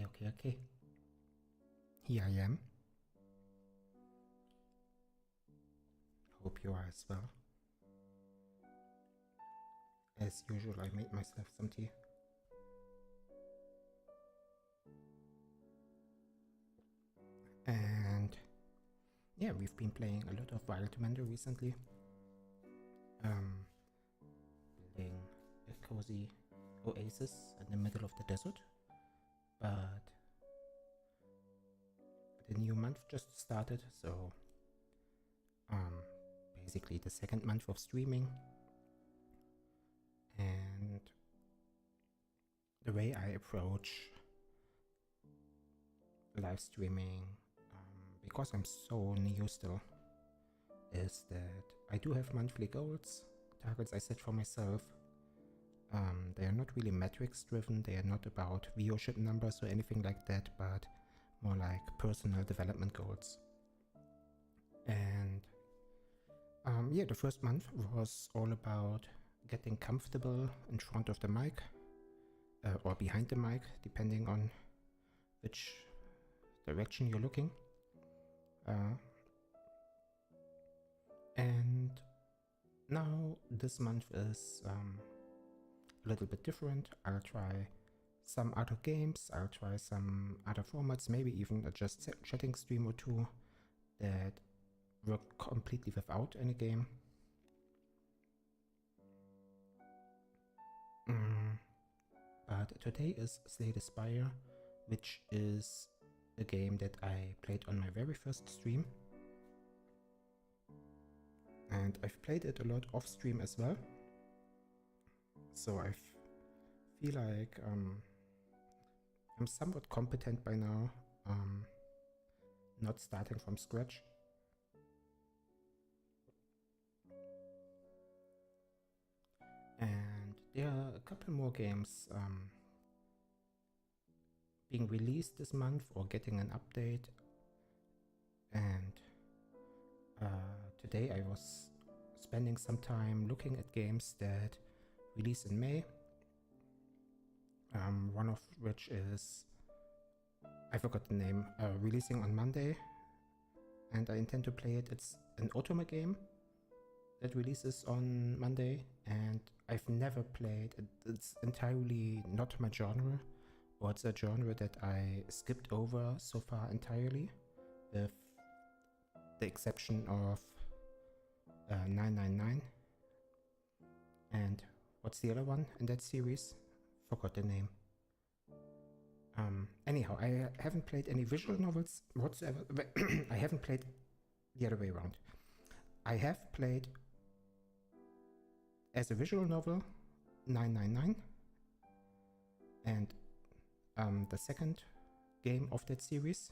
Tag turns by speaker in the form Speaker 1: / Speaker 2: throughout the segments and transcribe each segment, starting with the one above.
Speaker 1: Okay. Here I am. Hope you are as well. As usual, I made myself some tea. And yeah, we've been playing a lot of Wild Commander recently. Building a cozy oasis in the middle of the desert. But the new month just started, so basically the second month of streaming. And the way I approach live streaming, because I'm so new still, is that I do have monthly goals, targets I set for myself. They are not really metrics driven, they are not about viewership numbers or anything like that, but more like personal development goals. And yeah, the first month was all about getting comfortable in front of the mic or behind the mic, depending on which direction you're looking. And now this month is a little bit different. I'll try some other games, I'll try some other formats, maybe even a just chatting stream or two that work completely without any game. But today is Spire, which is a game that I played on my very first stream. And I've played it a lot off stream as well. So I feel like I'm somewhat competent by now, not starting from scratch. And there are a couple more games being released this month or getting an update. And today I was spending some time looking at games that release in May. One of which is, I forgot the name, releasing on Monday, and I intend to play it. It's an Otome game that releases on Monday, and I've never played it. It's entirely not my genre, or it's a genre that I skipped over so far entirely, with the exception of 999. And what's the other one in that series? Forgot the name. Anyhow, I haven't played any visual novels whatsoever. I haven't played the other way around. I have played as a visual novel 999, and the second game of that series,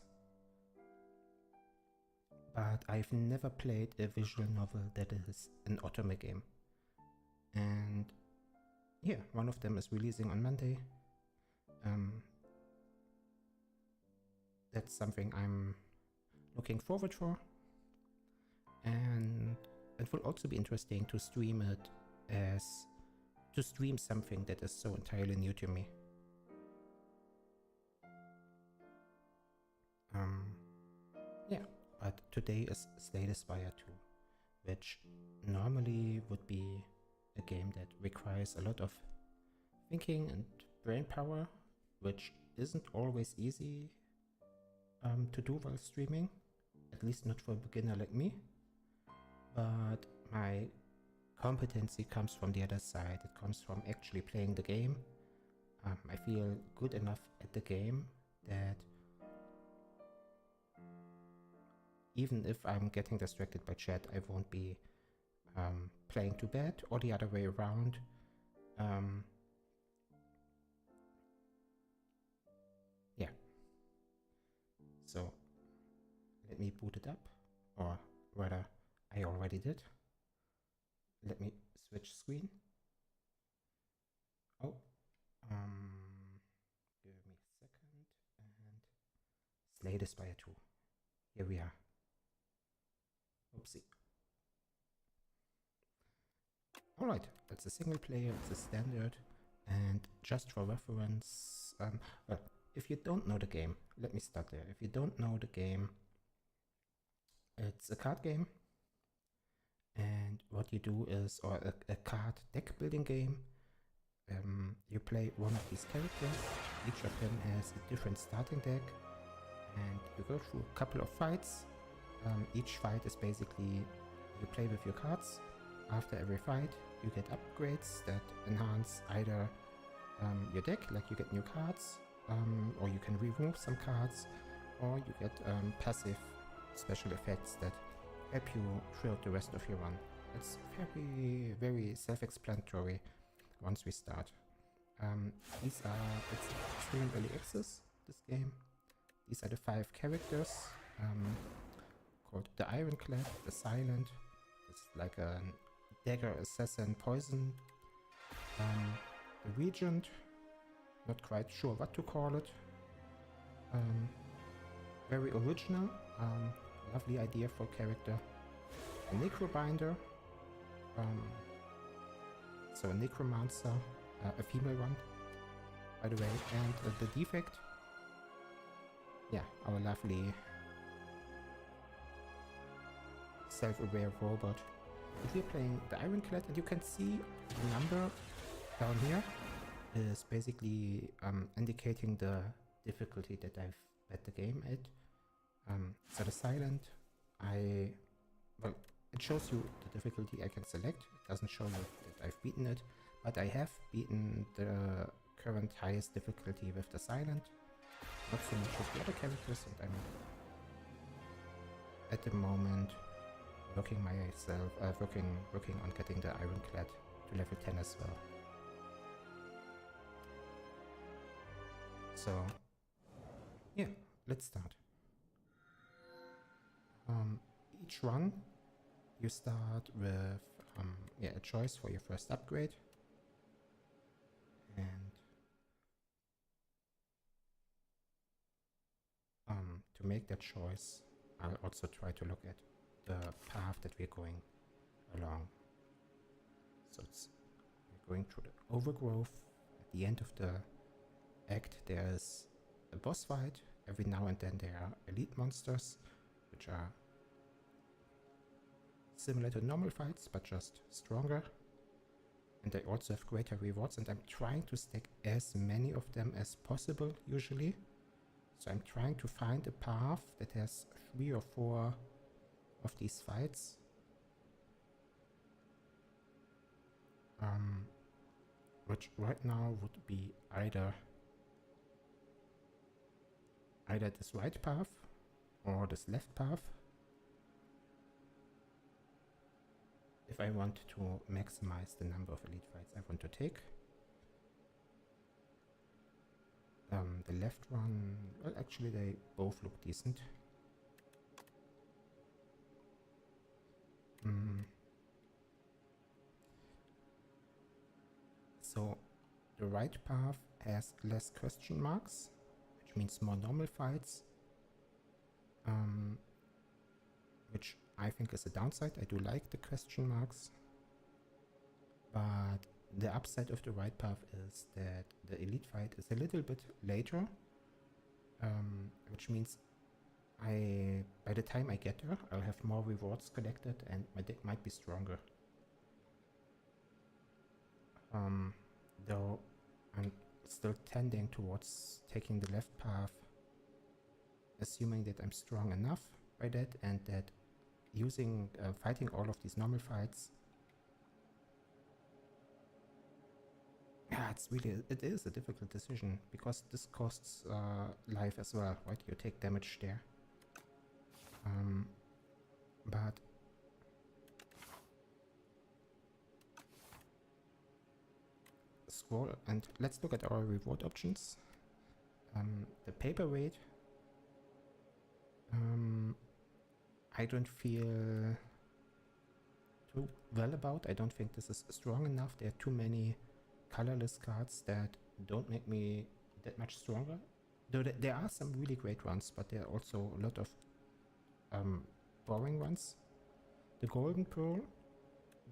Speaker 1: but I've never played a visual novel that is an Otome game. And yeah, one of them is releasing on Monday. That's something I'm looking forward for, and it will also be interesting to stream it to stream something that is so entirely new to me. Yeah, but today is Spire 2, which normally would be a game that requires a lot of thinking and brain power, which isn't always easy to do while streaming, at least not for a beginner like me. But my competency comes from the other side. It comes from actually playing the game. I feel good enough at the game that even if I'm getting distracted by chat, I won't be playing too bad, or the other way around. Yeah. So let me boot it up, or rather I already did. Let me switch screen. Oh, give me a second, and Slay the Spire 2. Here we are. Oopsie. Alright, that's a single player, it's a standard, and just for reference, well, if you don't know the game, let me start there. If you don't know the game, it's a card game. And what you do is, or a card deck building game. You play one of these characters. Each of them has a different starting deck. And you go through a couple of fights. Each fight is basically, you play with your cards. After every fight, you get upgrades that enhance either your deck, like you get new cards, or you can remove some cards, or you get passive special effects that help you throughout the rest of your run. It's very, very self-explanatory once we start. It's still in early access, this game. These are the 5 characters called the Ironclad, the Silent. It's like a dagger assassin poison. The Regent, not quite sure what to call it. Very original, lovely idea for a character. A Necrobinder, so a Necromancer, a female one, by the way, and the Defect, yeah, our lovely self-aware robot. If we're playing the Ironclad, and you can see the number down here is basically indicating the difficulty that I've bet the game at. So the Silent, well, it shows you the difficulty I can select. It doesn't show you that I've beaten it, but I have beaten the current highest difficulty with the Silent. Not so much with the other characters, and I'm at the moment working on getting the Ironclad to level 10 as well. So yeah, let's start. Each run you start with a choice for your first upgrade, and to make that choice I'll also try to look at the path that we're going along. So we're going through the overgrowth. At the end of the act there's a boss fight. Every now and then there are elite monsters, which are similar to normal fights, but just stronger. And they also have greater rewards, and I'm trying to stack as many of them as possible, usually. So I'm trying to find a path that has 3 or 4 of these fights. Which right now would be either this right path or this left path. If I want to maximize the number of elite fights I want to take. The left one, well, actually they both look decent. So the right path has less question marks, which means more normal fights, which I think is a downside. I do like the question marks, but the upside of the right path is that the elite fight is a little bit later, which means by the time I get there, I'll have more rewards collected and my deck might be stronger. Though I'm still tending towards taking the left path, assuming that I'm strong enough by that, and that fighting all of these normal fights, yeah, it is a difficult decision, because this costs life as well, right? You take damage there. But scroll, and let's look at our reward options. The paperweight, I don't feel too well about. I don't think this is strong enough. There are too many colorless cards that don't make me that much stronger. Though there are some really great ones, but there are also a lot of boring ones. The Golden Pearl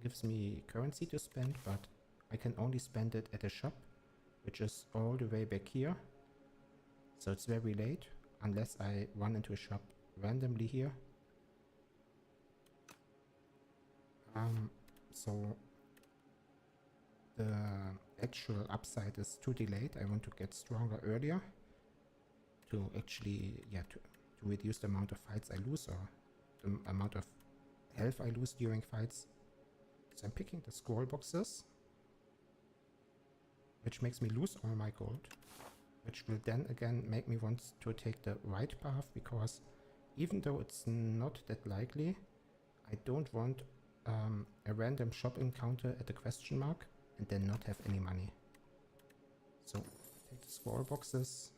Speaker 1: gives me currency to spend, but I can only spend it at a shop, which is all the way back here. So it's very late, unless I run into a shop randomly here. So the actual upside is too delayed. I want to get stronger earlier to actually, yeah, to reduce the amount of fights I lose, or the amount of health I lose during fights. So I'm picking the scroll boxes, which makes me lose all my gold, which will then again make me want to take the right path, because even though it's not that likely, I don't want a random shop encounter at the question mark and then not have any money. So take the scroll boxes.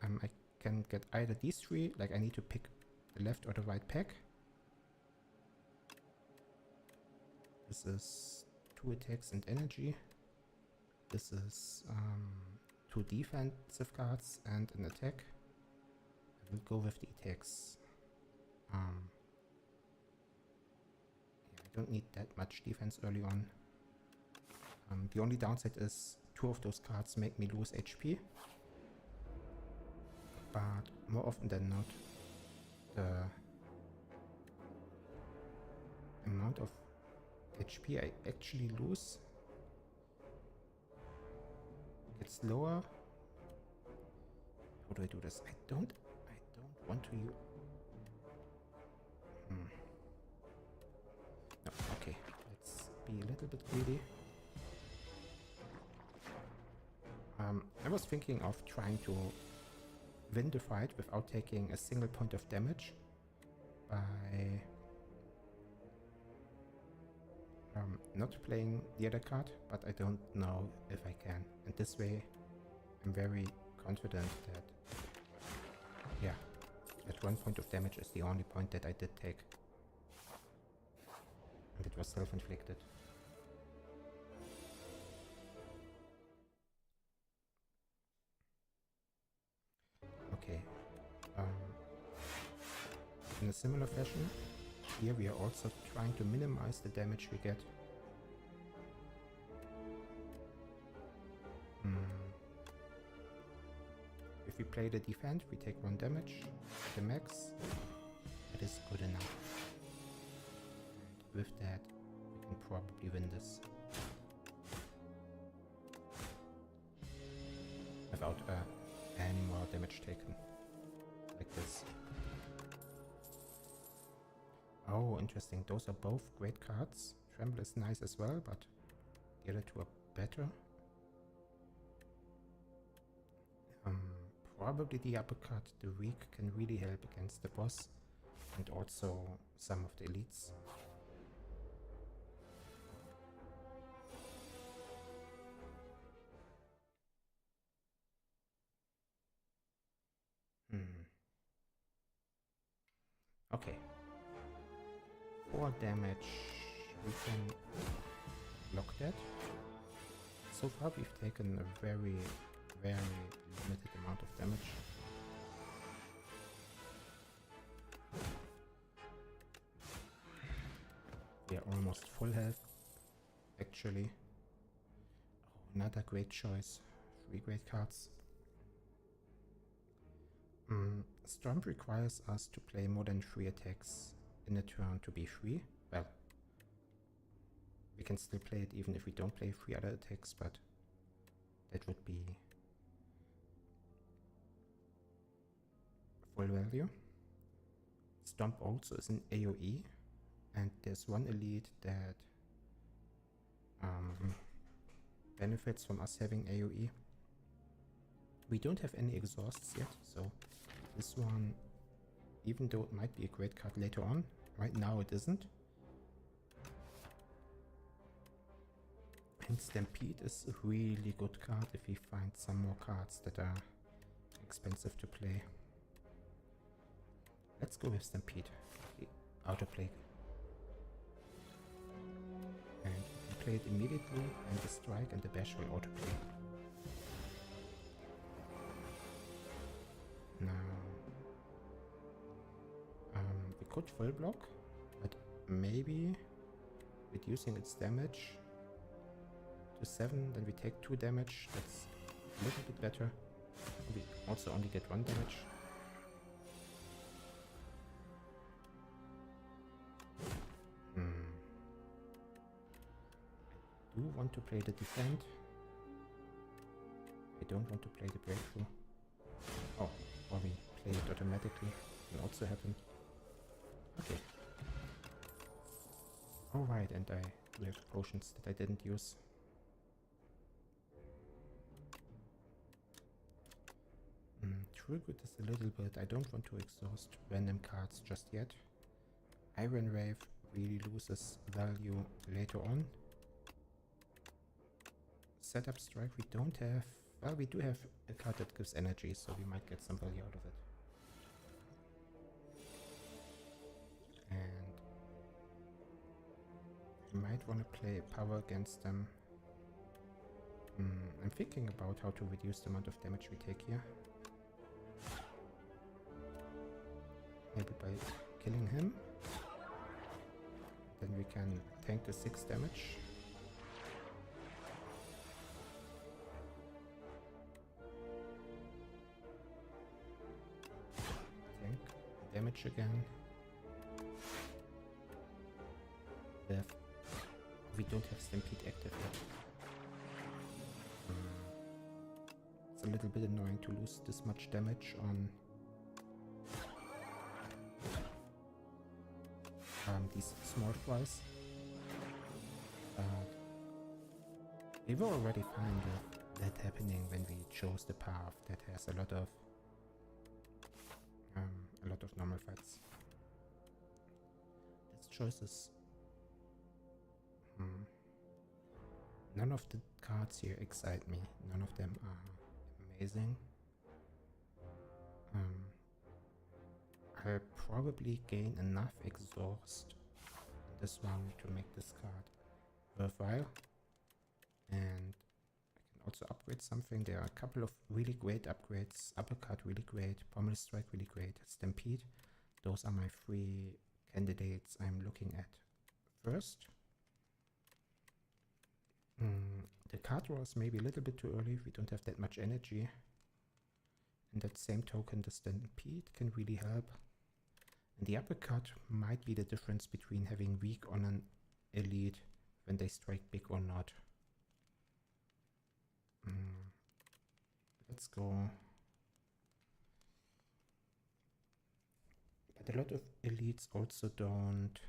Speaker 1: I can get either these three, like I need to pick the left or the right pack. This is 2 attacks and energy. This is 2 defensive cards and an attack. I will go with the attacks. Yeah, I don't need that much defense early on. The only downside is 2 of those cards make me lose HP. But more often than not, the amount of HP I actually lose gets lower. How do I do this? I don't want to use... No, okay. Let's be a little bit greedy. I was thinking of trying to win the fight without taking a single point of damage by not playing the other card, but I don't know if I can. And this way I'm very confident that, yeah, that 1 point of damage is the only point that I did take. And it was self-inflicted. Okay. In a similar fashion, here we are also trying to minimize the damage we get. If we play the defend, we take 1 damage, the max. That is good enough. And with that, we can probably win this. Without any more damage taken. Like this. Oh, interesting. Those are both great cards. Tremble is nice as well, but the other 2 are better. Probably the uppercut, the weak, can really help against the boss and also some of the elites. Okay. 4 damage. We can block that. So far we've taken a very limited amount of damage. We are almost full health, actually. Oh, another great choice. 3 great cards. Storm requires us to play more than 3 attacks in a turn to be free. Well, we can still play it even if we don't play 3 other attacks, but that would be full value. Stomp also is an AoE, and there's 1 elite that benefits from us having AoE. We don't have any exhausts yet, so this one, even though it might be a great card later on, right now it isn't. And Stampede is a really good card if we find some more cards that are expensive to play. Let's go with Stampede, the autoplay. And we can play it immediately, and the strike and the bash will autoplay. Now, we could full block, but maybe reducing its damage to 7, then we take 2 damage. That's a little bit better. We also only get 1 damage. I do want to play the defend. I don't want to play the breakthrough. Oh, or we play it automatically. Can also happen. Okay. Alright, and I do have potions that I didn't use. True good is a little bit. I don't want to exhaust random cards just yet. Iron Wave really loses value later on. Setup Strike we don't have. Well, we do have a card that gives energy, so we might get some value out of it. And I might want to play power against them. I'm thinking about how to reduce the amount of damage we take here. Maybe by killing him. Then we can tank the 6 damage. Tank damage again. We don't have Stampede active yet. It's a little bit annoying to lose this much damage on these small flies. We were already fine with that happening when we chose the path that has a lot of normal fights. This choice is none of the cards here excite me. None of them are amazing. I'll probably gain enough exhaust in this one to make this card worthwhile. And I can also upgrade something. There are a couple of really great upgrades. Uppercut really great, Pommel Strike really great, Stampede. Those are my 3 candidates I'm looking at first. The card draw is maybe a little bit too early. We don't have that much energy. In that same token, the Stampede can really help. And the uppercut might be the difference between having weak on an elite when they strike big or not. Let's go. But a lot of elites also don't.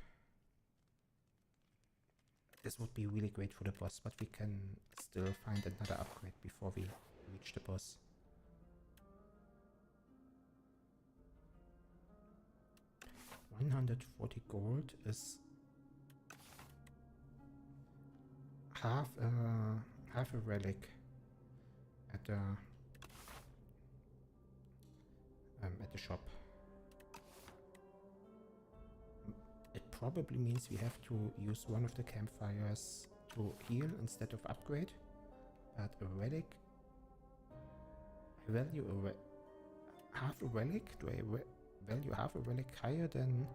Speaker 1: This would be really great for the boss, but we can still find another upgrade before we reach the boss. $140 gold is half a relic at the shop. It probably means we have to use one of the campfires to heal instead of upgrade, but a relic, I value half a relic. Do I value half a relic higher than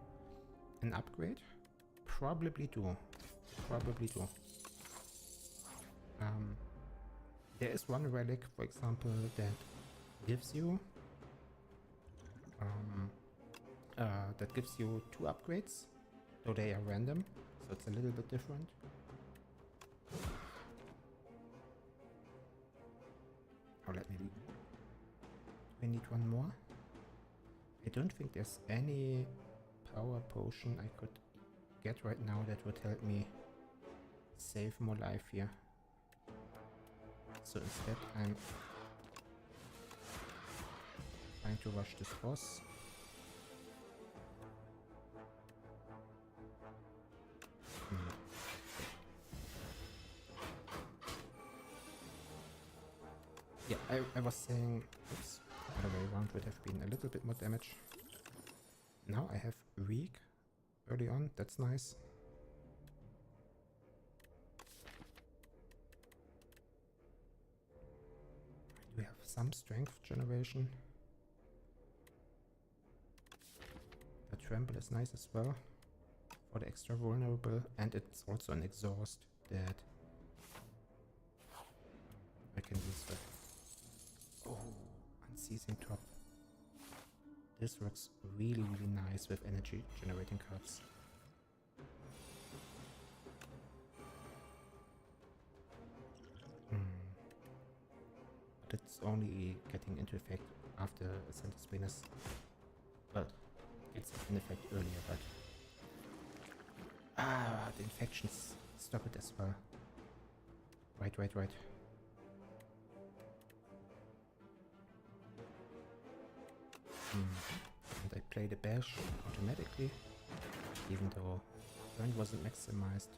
Speaker 1: an upgrade? Probably do. There is one relic, for example, that gives you 2 upgrades, though they are random, so it's a little bit different. Oh, let me. We need one more. I don't think there's any power potion I could get right now that would help me save more life here. So instead I'm trying to rush this boss. Yeah, I was saying, oops, the other way around would have been a little bit more damage. Now I have weak early on, that's nice. We have some strength generation. The trample is nice as well for the extra vulnerable, and it's also an exhaust that I can use that. Oh, seizing top. This works really nice with energy generating cards. But it's only getting into effect after a center spin is... Well, it's in effect earlier, but... the infections stop it as well. Right. And I play the bash automatically, even though turn wasn't maximized.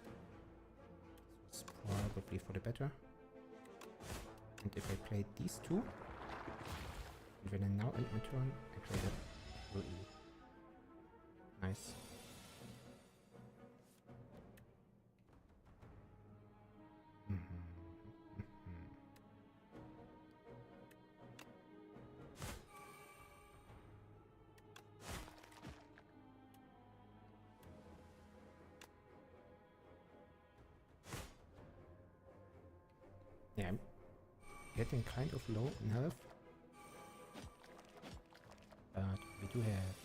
Speaker 1: This was probably for the better. And if I play these two, when I now end my turn, I play that really nice. Yeah, I'm getting kind of low in health, but we do have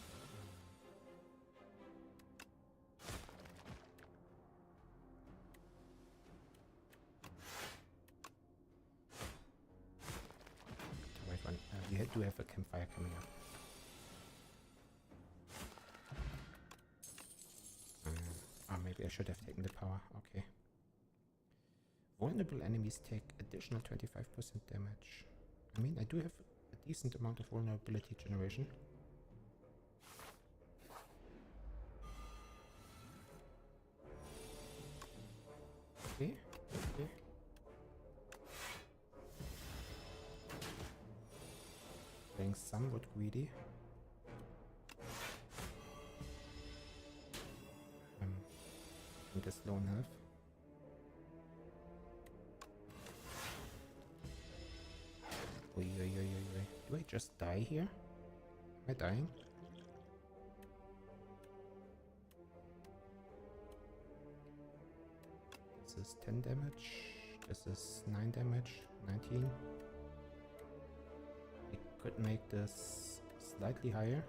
Speaker 1: the right one. We do have a campfire coming up. Maybe I should have taken the power. Okay. Vulnerable enemies take additional 25% damage. I mean, I do have a decent amount of vulnerability generation. Okay. Playing somewhat greedy. I'm just low in health. Oi. Do I just die here? Am I dying? This is 10 damage. This is 9 damage. 19. We could make this slightly higher.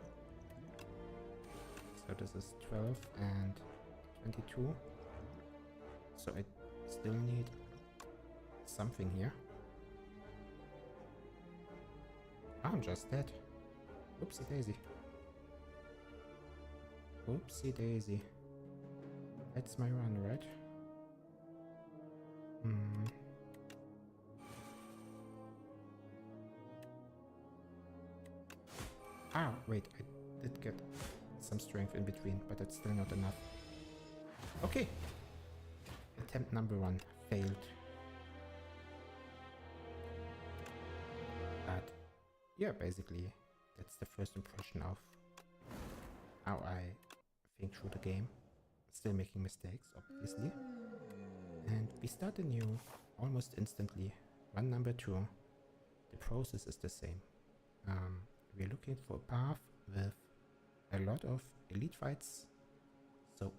Speaker 1: So this is 12 and 22. So I still need something here. I'm just dead. Oopsie daisy. Oopsie daisy. That's my run, right? Wait, I did get some strength in between, but that's still not enough. Okay. Attempt number 1 failed. But yeah, basically that's the first impression of how I think through the game. Still making mistakes, obviously. And we start anew almost instantly. Run number 2. The process is the same. We're looking for a path with a lot of elite fights. So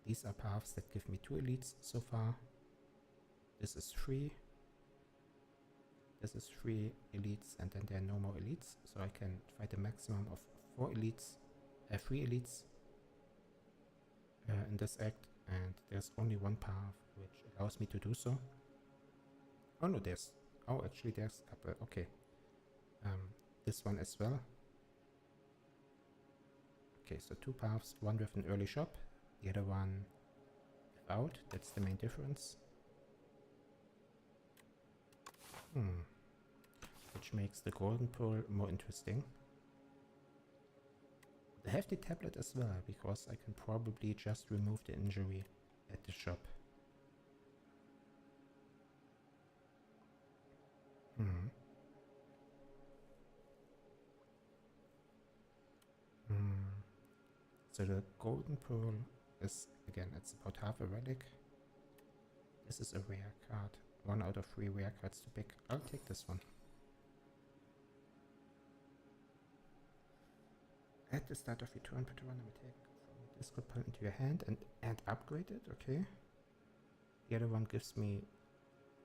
Speaker 1: these are paths that give me 2 elites so far. This is 3. This is 3 elites, and then there are no more elites. So I can fight a maximum of 4 elites, 3 elites in this act, and there's only one path which allows me to do so. Oh no, actually there's a couple. Okay. This one as well. Okay, so 2 paths, one with an early shop, the other one without. That's the main difference. Which makes the golden pearl more interesting. The hefty tablet as well, because I can probably just remove the injury at the shop. So the golden pearl is, again, it's about half a relic. This is a rare card. 1 out of 3 rare cards to pick. I'll take this one. At the start of your turn, put a random attack from your discard pile into your hand and upgrade it. Okay. The other one gives me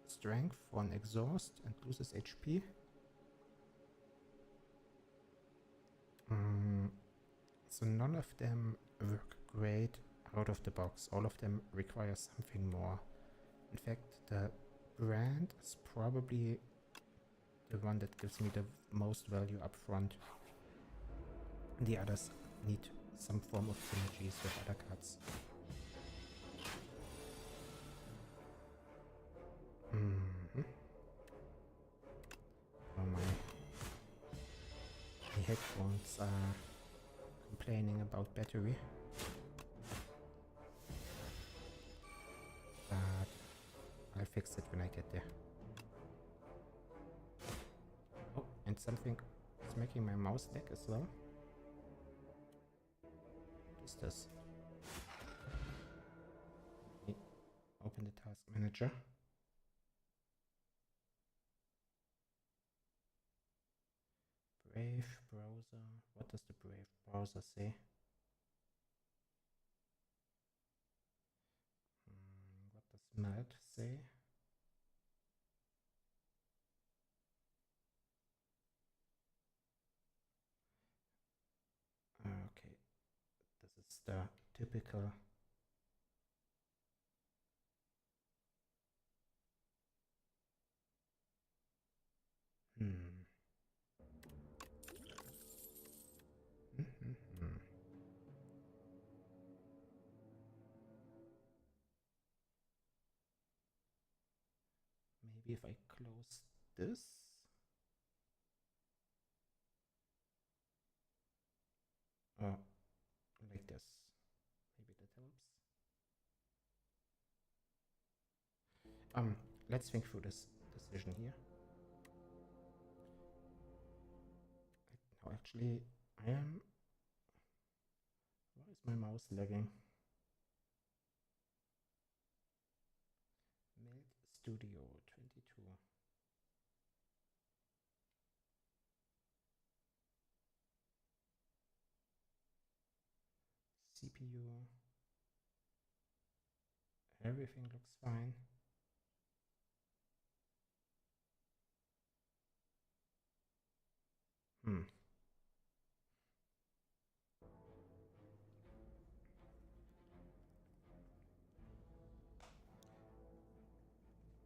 Speaker 1: strength for an exhaust and loses HP. So none of them work great out of the box. All of them require something more. In fact, the brand is probably the one that gives me the most value up front. The others need some form of synergies with other cards. Oh, my headphones are complaining about battery. But I'll fix it when I get there. Oh, and something is making my mouse lag as well. What is this? Let me open the task manager. Brave browser. What does the Brave browser say? What does Melt say? Okay, this is the typical Maybe if I close this. Like this. Maybe that helps. Let's think through this decision here. No, actually, I am... Why is my mouse lagging? Melt Studio 22. CPU. Everything looks fine.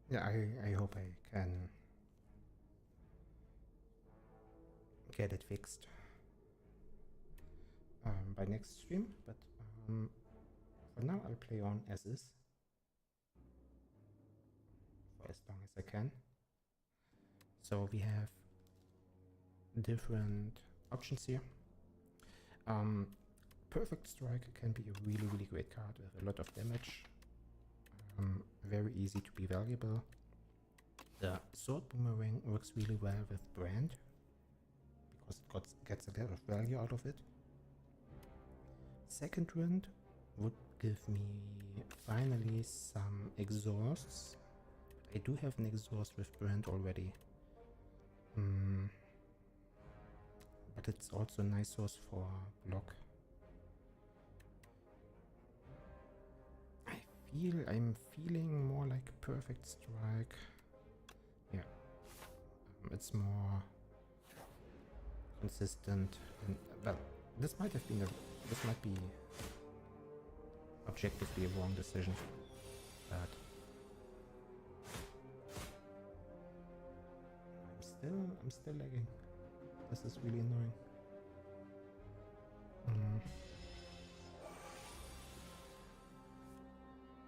Speaker 1: Yeah, I hope I can get it fixed by next stream, but for now I'll play on as is for as long as I can. So we have different options here. Perfect Strike can be a really great card with a lot of damage. Very easy to be valuable. The Sword Boomerang works really well with Brand because it gets a lot of value out of it. Second Wind would give me finally some exhausts. I do have an exhaust with Brand already. But it's also a nice source for block. I'm feeling more like Perfect Strike. Yeah. It's more consistent. Well, this might be objectively a wrong decision, but I'm still lagging. This is really annoying.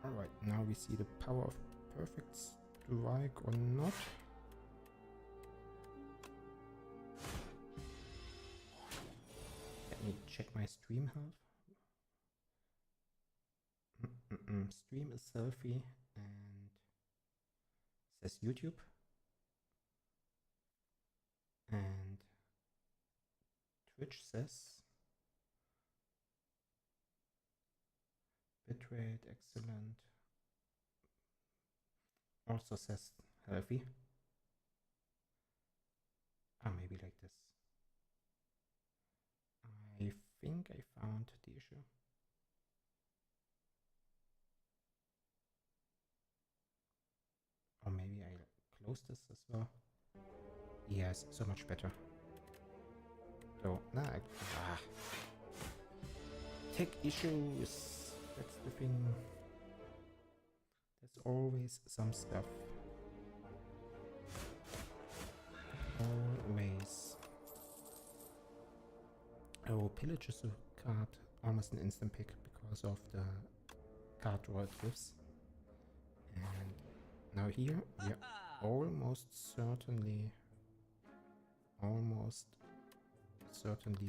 Speaker 1: Alright, now we see the power of Perfect Strike or not. Let me check my stream health. Stream is selfie and says YouTube. And Twitch says bitrate excellent. Also says healthy. Maybe like this. I think I found the issue. Or maybe I'll close this as well. Yes, so much better. So, tech issues. That's the thing. There's always some stuff. Always. Oh, Pillage is a card, almost an instant pick because of the card draw it gives. And now here we are almost certainly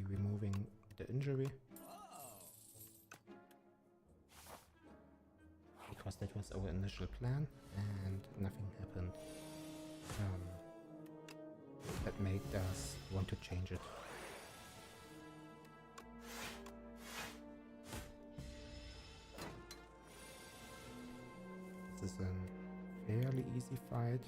Speaker 1: removing the injury. Because that was our initial plan and nothing happened. That made us want to change it. This is a fairly easy fight,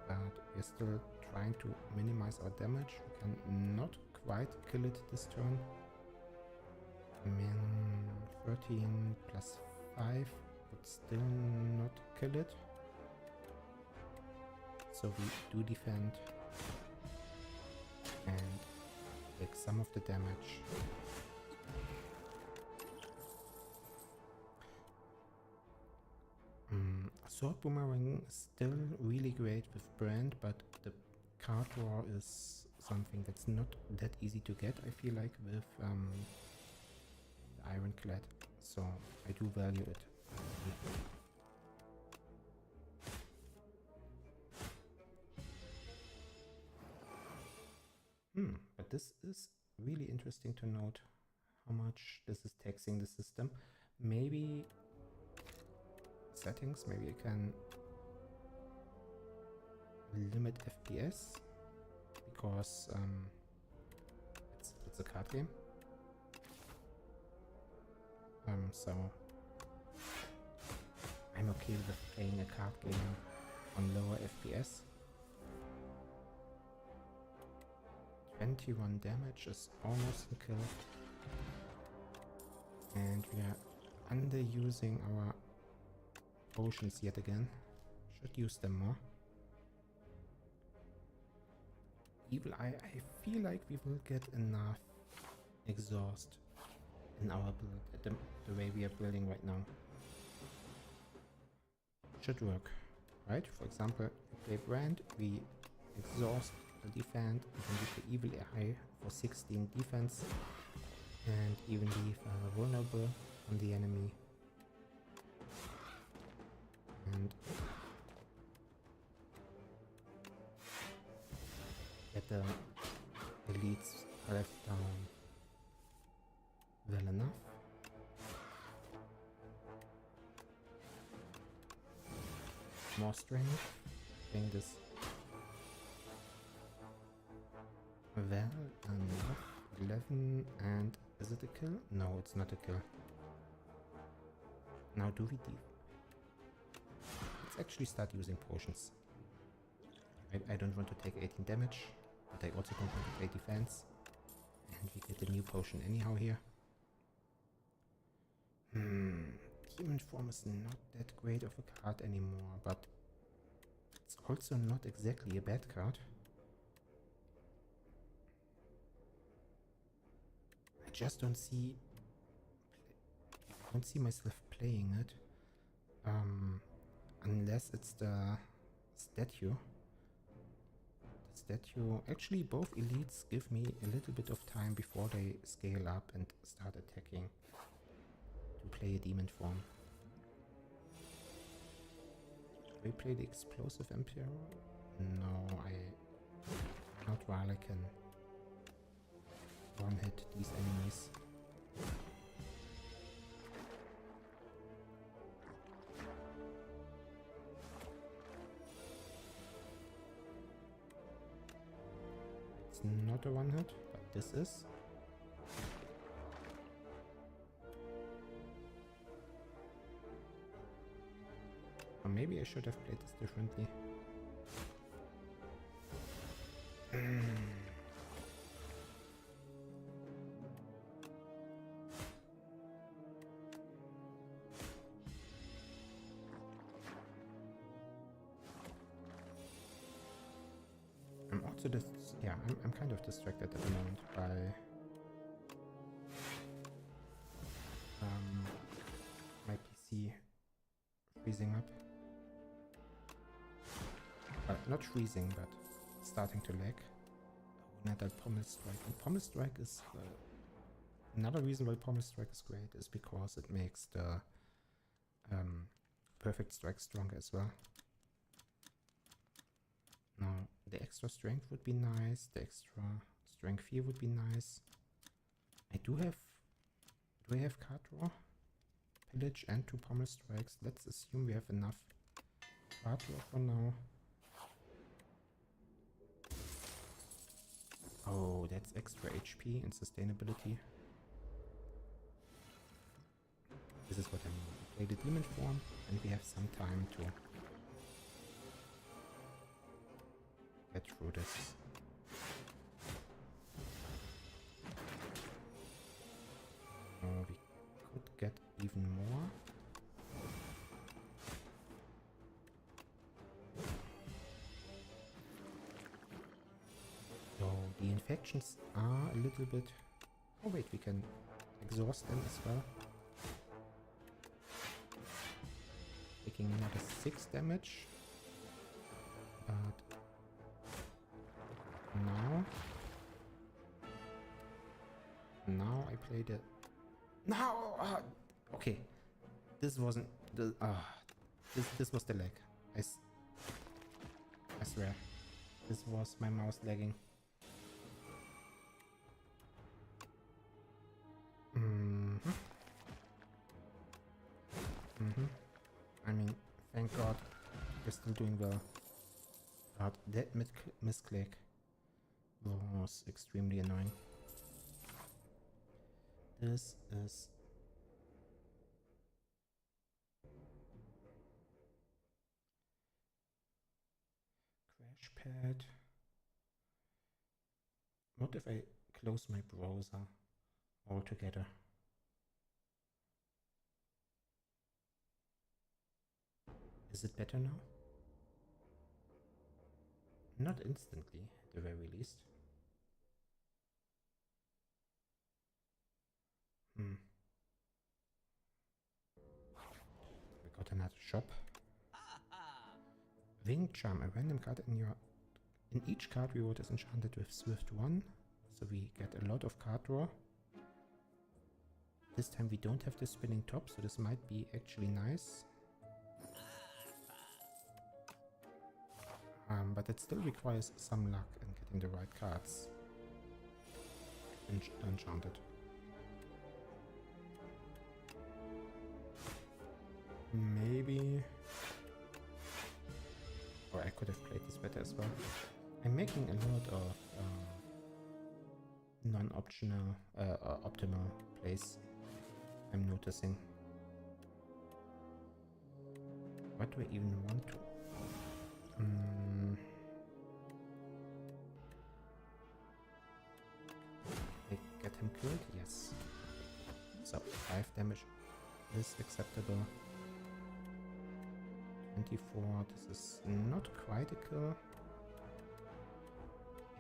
Speaker 1: but we're still trying to minimize our damage. We can not quite kill it this turn. 13 plus 5 would still not kill it. So we do defend and take some of the damage. Sword Boomerang is still really great with Brand, but the card draw is something that's not that easy to get, I feel like, with the Ironclad. So I do value it. But this is really interesting to note how much this is taxing the system. Maybe settings, maybe I can limit FPS because it's a card game. So I'm okay with playing a card game on lower FPS. 21 damage is almost a kill. And we are underusing our potions yet again. Should use them more. Evil Eye, I feel like we will get enough exhaust in our build at the way we are building right now. Should work, right? For example, we play Brand, we exhaust the defend, and we play Evil Eye for 16 defense, and even leave vulnerable on the enemy. And get the elites left down well enough. More strength, playing this well enough. 11, and is it a kill? No, it's not a kill. Now do we let's actually start using potions. I don't want to take 18 damage, but I also don't want to play defense. And we get a new potion anyhow here. Human form is not that great of a card anymore, but it's also not exactly a bad card. I just don't see myself playing it. Unless it's the statue. The statue, actually both elites give me a little bit of time before they scale up and start attacking to play a demon form. Do I play the explosive Emperor? No, not while I can one hit these enemies. Not a one hit, but this is. Or maybe I should have played this differently. I'm kind of distracted at the moment by Not freezing, but starting to lag. Another Pommel Strike. And Pommel Strike is... another reason why Pommel Strike is great is because it makes the Perfect Strike stronger as well. Now, the extra strength would be nice. The extra strength here would be nice. I do I have card draw? Pillage and 2 Pommel Strikes. Let's assume we have enough card draw for now. Oh, that's extra HP and sustainability. This is what I mean. We play the demon form and we have some time to get through this. Oh, we could get even more. So the infections are a little bit... Oh wait, we can exhaust them as well. Taking another 6 damage. But now I play the... No! Okay. This wasn't... This was the lag. I swear. This was my mouse lagging. I mean, thank God we're still doing well. But that misclick was extremely annoying. This is... Crash pad. What if I close my browser altogether? Is it better now? Not instantly, at the very least. We got another shop. Wing Charm, a random card in each card reward is enchanted with Swift 1, so we get a lot of card draw. This time we don't have the spinning top, so this might be actually nice. But it still requires some luck in getting the right cards enchanted. Maybe... Or I could have played this better as well. I'm making a lot of non-optional, optimal plays. I'm noticing. What do I even want to... I get him killed? Yes. So, 5 damage is acceptable. 24, this is not quite a kill.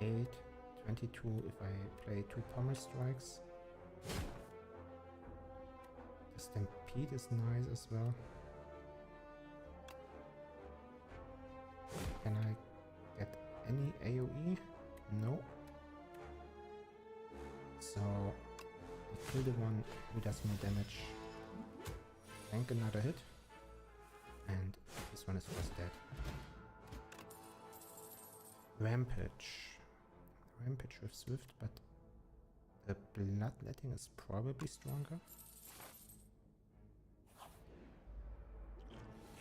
Speaker 1: 8, 22 if I play 2 Pommel Strikes. The Stampede is nice as well. Can I get any AoE? No. So, I kill the one who does more damage. Tank another hit. And this one is first dead. Rampage. Rampage with Swift, but the Bloodletting is probably stronger.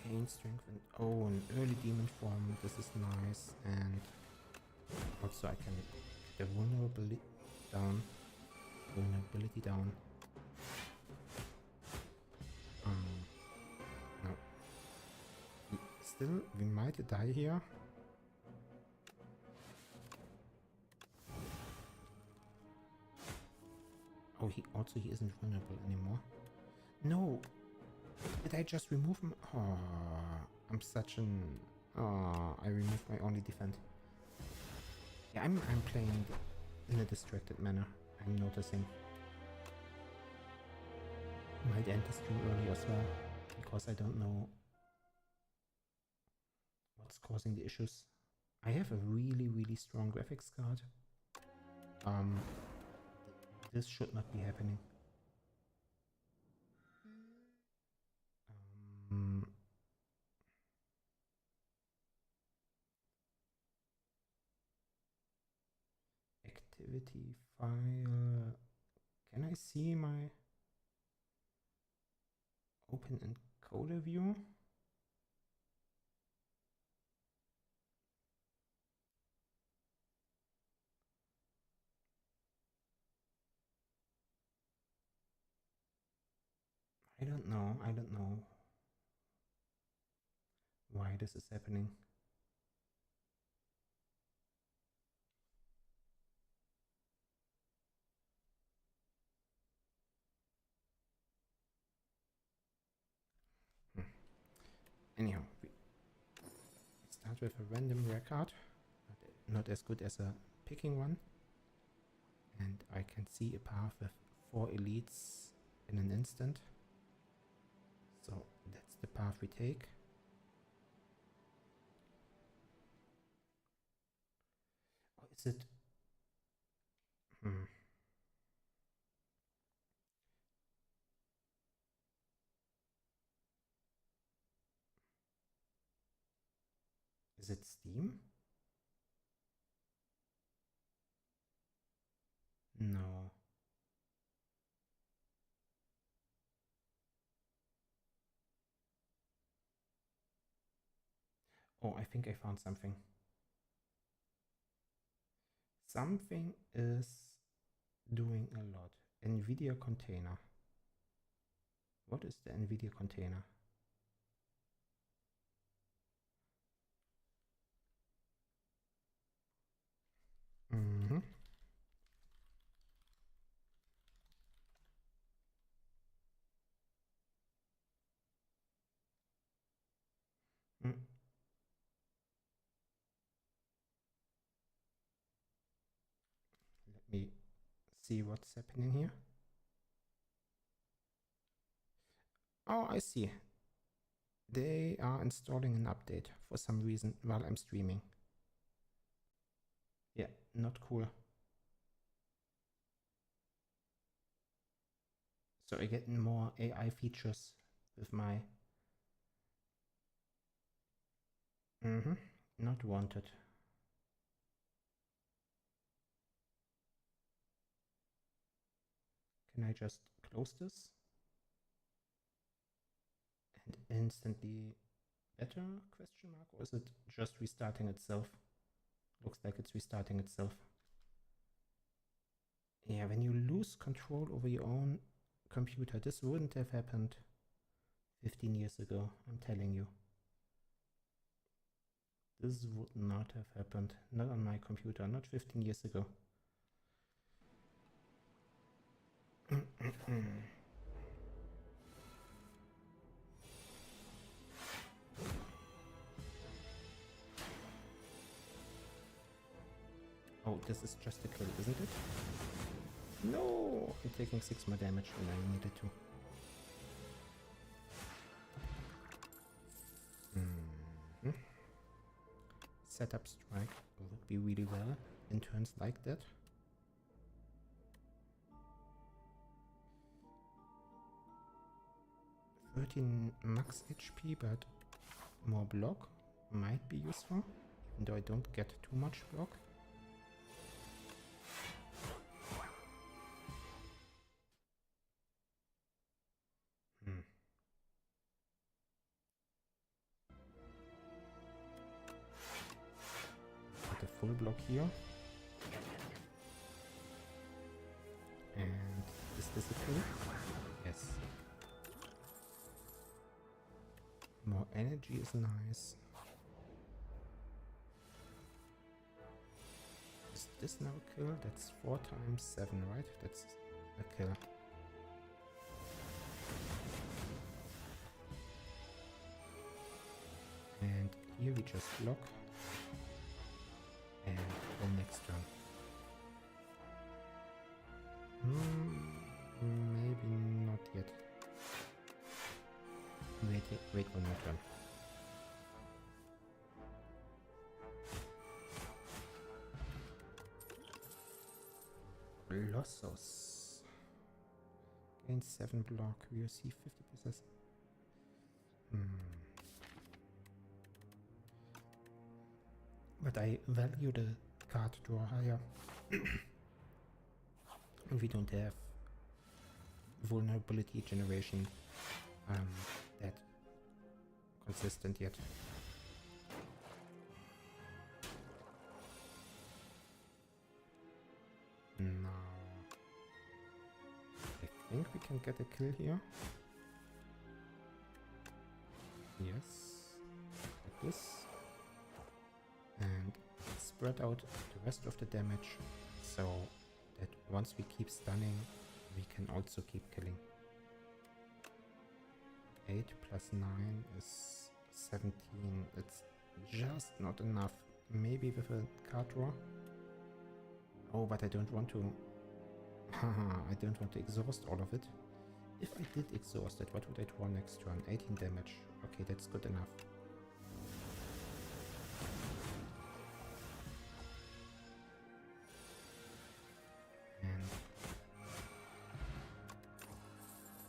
Speaker 1: Gain strength and... Oh, an early demon form. This is nice. And also I can get the vulnerability down. No. Still, we might die here. Oh, he isn't vulnerable anymore. No! Did I just remove him? Oh, I'm such an... Oh, I removed my only defense. Yeah, I'm playing in a distracted manner. I'm noticing. Might end the stream early as well, because I don't know what's causing the issues. I have a really strong graphics card. This should not be happening. Activity file. Can I see my open encoder view? I don't know why this is happening. Anyhow, we start with a random record, not as good as a picking one. And I can see a path with 4 elites in an instant. So that's the path we take. Or is it... Is it Steam? No. Oh, I think I found something. Something is doing a lot. NVIDIA container. What is the NVIDIA container? Let me see what's happening here. Oh, I see. They are installing an update for some reason while I'm streaming. Yeah, not cool. So I get more AI features with my... Not wanted. Can I just close this? And instantly better, question mark? Or is it just restarting itself? Looks like it's restarting itself. Yeah, when you lose control over your own computer, this wouldn't have happened 15 years ago, I'm telling you. This would not have happened. Not on my computer, not 15 years ago. Oh, this is just a kill, isn't it? No! I'm taking 6 more damage than I needed to. Setup strike would be really well in turns like that. "13 max HP, but more block might be useful, even though I don't get too much block." Get a full block here. And is this a kill? Yes. More energy is nice. Is this now a kill? That's 4 times 7, right? That's a kill. And here we just block. And the next turn. Maybe not yet. Wait one more turn. Colossus. Gain 7 block. We receive 50%. But I value the card draw higher. And we don't have vulnerability generation that consistent yet. Now, I think we can get a kill here. Yes, like this. And spread out the rest of the damage so that once we keep stunning, we can also keep killing. 8 plus 9 is 17. It's just not enough. Maybe with a card draw. Oh, but I don't want to. I don't want to exhaust all of it. If I did exhaust it, what would I draw next turn? 18 damage. Okay, that's good enough. And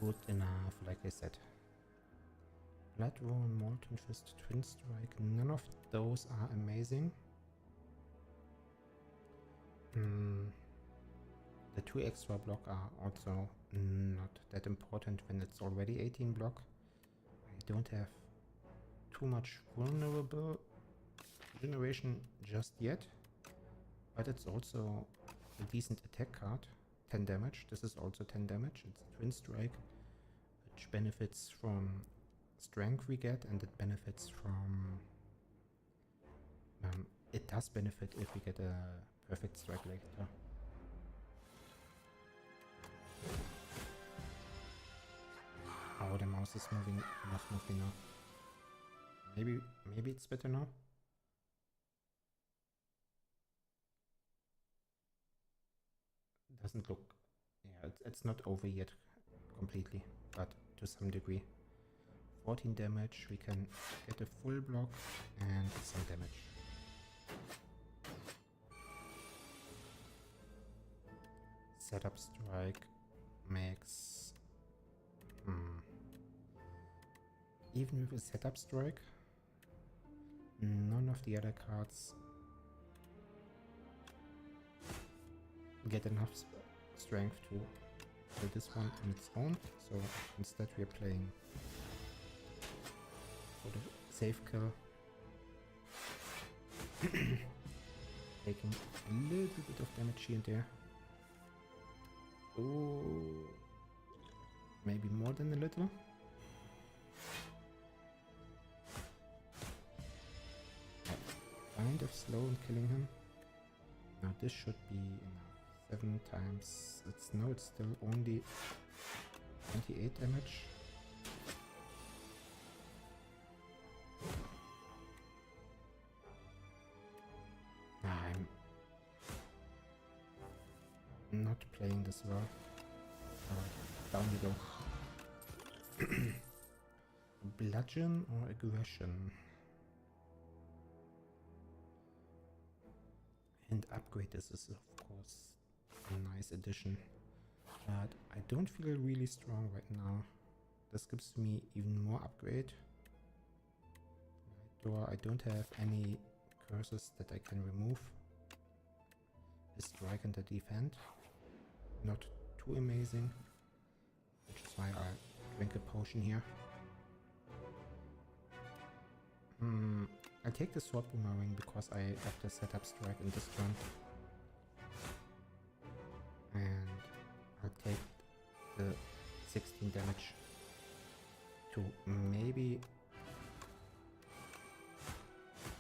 Speaker 1: good enough, like I said. Blood Ruin, Molten Fist, Twin Strike. None of those are amazing. The 2 extra block are also not that important when it's already 18 block. I don't have too much vulnerable generation just yet, but it's also a decent attack card. 10 damage. This is also 10 damage. It's Twin Strike, which benefits from strength we get, and it benefits from... it does benefit if we get a perfect strike later. Oh, the mouse is moving. Must move now. Maybe it's better now. Doesn't look. Yeah, it's not over yet completely, but to some degree. 14 damage. We can get a full block and some damage. Setup strike makes... Even with a setup strike, none of the other cards get enough strength to kill this one on its own. So instead we are playing for the safe kill. Taking a little bit of damage here and there. Oh, maybe more than a little. Kind of slow in killing him. Now this should be enough. 7 times. It's still only 28 damage. I'm not playing this well. Down we go. Bludgeon or aggression? And upgrade, this is of course a nice addition, but I don't feel really strong right now. This gives me even more upgrade. Light door, I don't have any curses that I can remove. A strike and a defend, not too amazing, which is why I drink a potion here. I'll take the sword boomerang because I have the setup strike in this turn. And I'll take the 16 damage to maybe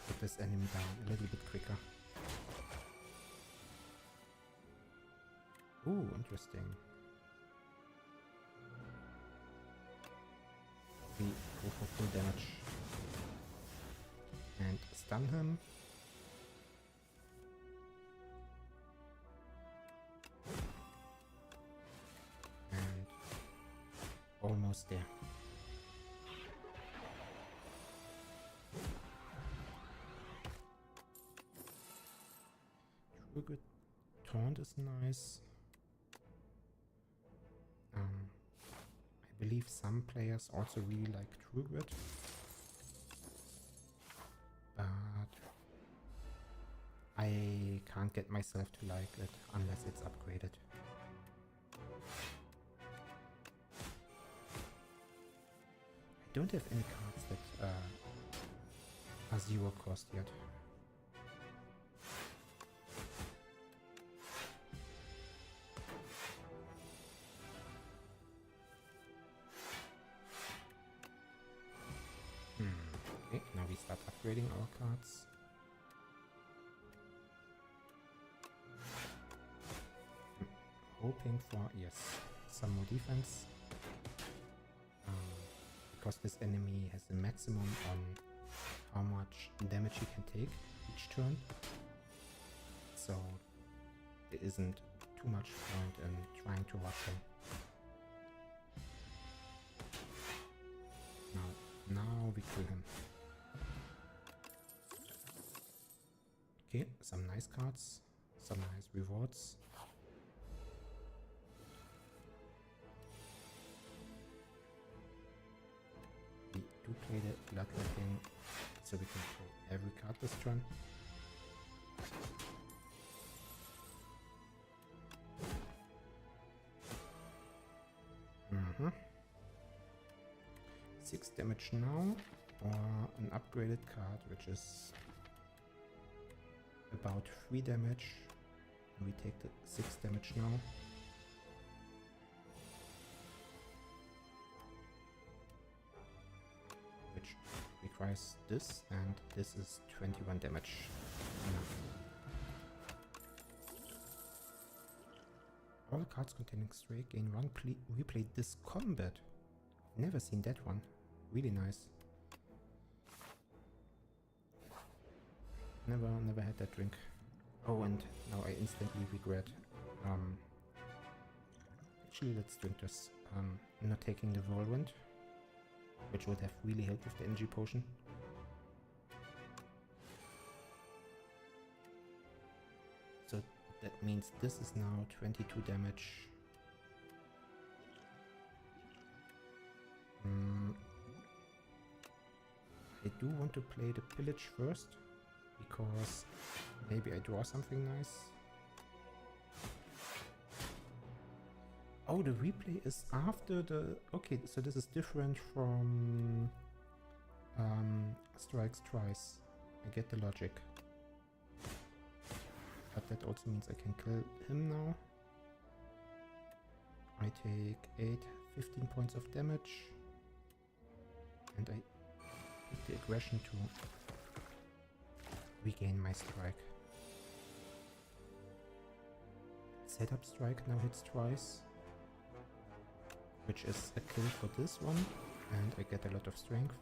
Speaker 1: put this enemy down a little bit quicker. Ooh, interesting. We go for full damage. And stun him. And almost there. Trigger taunt is nice. believe some players also really like True Grit. But I can't get myself to like it unless it's upgraded. I don't have any cards that are 0 cost yet. Okay, now we start upgrading our cards. Hoping for, yes, some more defense. Because this enemy has a maximum on how much damage he can take each turn. So there isn't too much point in trying to rush him. Now we kill him. Okay, some nice cards, some nice rewards. We do play the Bloodletting, so we can play every card this turn. Mm-hmm. 6 damage now, or an upgraded card which is about 3 damage. We take the 6 damage now. Which requires this, and this is 21 damage. All cards containing strike gain 1 replay this combat. Never seen that one. Really nice. Never had that drink. Oh, and now I instantly regret. Actually, let's drink this. Not taking the whirlwind, which would have really helped with the energy potion. So that means this is now 22 damage. I do want to play the pillage first, because maybe I draw something nice. Oh, the replay is after the... Okay, so this is different from strikes twice. I get the logic. But that also means I can kill him now. I take 15 points of damage. And I pick the aggression to regain my strike. Setup strike now hits twice, which is a kill for this one, and I get a lot of strength.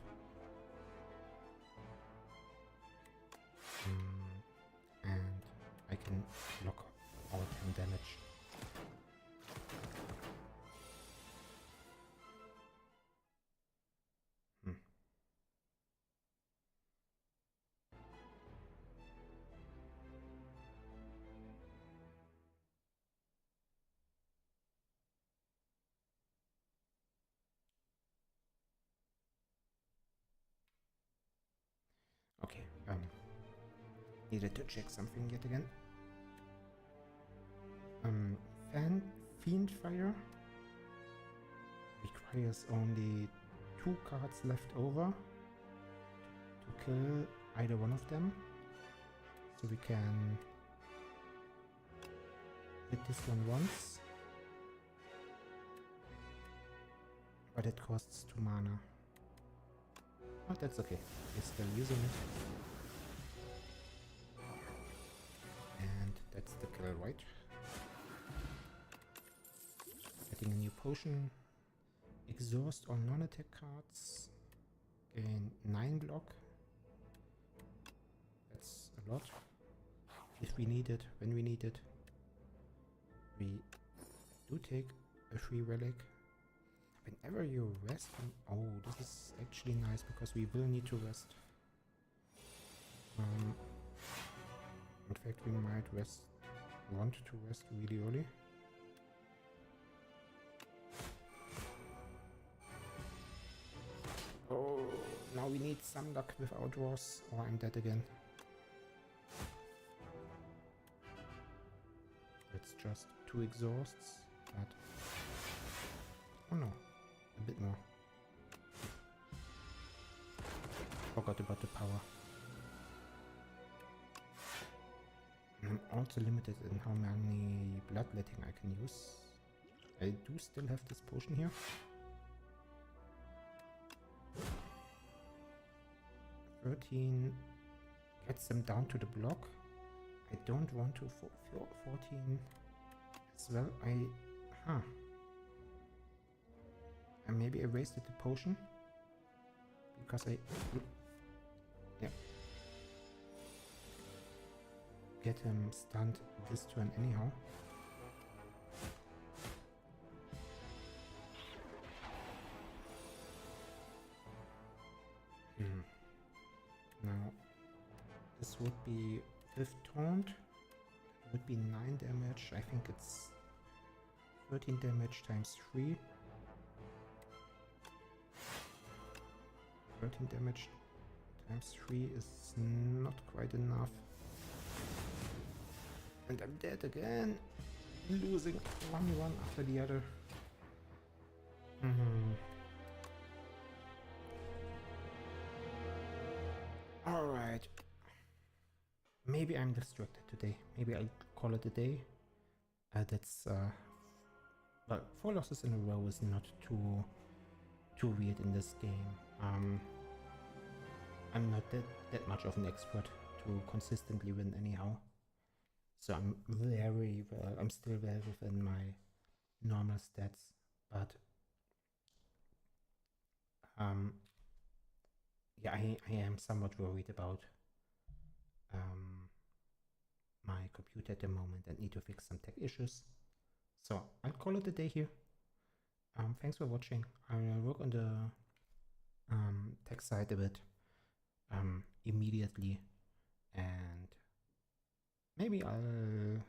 Speaker 1: And I can block all 10 damage. Okay, needed to check something yet again. Fiendfire requires only 2 cards left over to kill either one of them. So we can hit this one once, but it costs 2 mana. But that's okay, we're still using it. And that's the kill, right? Getting a new potion. Exhaust all non-attack cards. Gain 9 block. That's a lot. If we need it, when we need it. We do take a free relic. Whenever you rest, oh, this is actually nice because we will need to rest. In fact, we might want to rest really early. need some luck with outdoors or I'm dead again. It's just 2 exhausts, but... Oh no, a bit more. Forgot about the power. I'm also limited in how many bloodletting I can use. I do still have this potion here. 13 gets them down to the block. I don't want to 14 as well. And maybe I wasted the potion because yeah, get him stunned this turn anyhow. Now this would be 5th taunt. It would be 9 damage. I think it's 13 damage times 3. 13 damage times 3 is not quite enough. And I'm dead again. Losing one after the other. Alright. Maybe I'm distracted today. Maybe I'll call it a day. Well, 4 losses in a row is not too weird in this game. I'm not that much of an expert to consistently win anyhow. So I'm still well within my normal stats, but yeah, I am somewhat worried about my computer at the moment and need to fix some tech issues. So I'll call it a day here. Thanks for watching. I will work on the tech side a bit immediately, and maybe I'll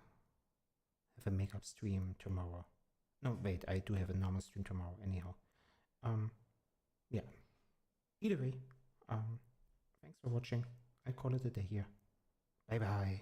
Speaker 1: have a makeup stream tomorrow. No, wait, I do have a normal stream tomorrow anyhow. Yeah. Either way, thanks for watching. I'll call it a day here. Bye bye.